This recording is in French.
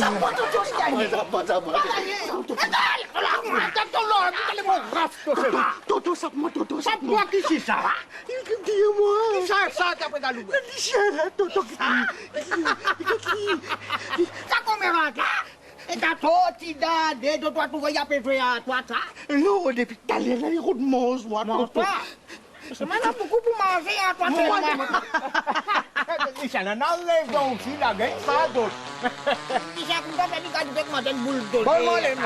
Sama Toto sekali. Sama. Tolong, kita mau rafto sih. Toto sama Toto. Sapu aki sisa. Dia mo. Sa apa dalu? Di siya Toto kita. Kako meraka. Eta toti da de do tua tu ya pe ya tua ta. No, de Italia na ikot mo swat. Semana buku mas ya tua te. Di sana nalle dong sila gay padot. Di sa kung ka ni ka dek madan bulldog. Boleh.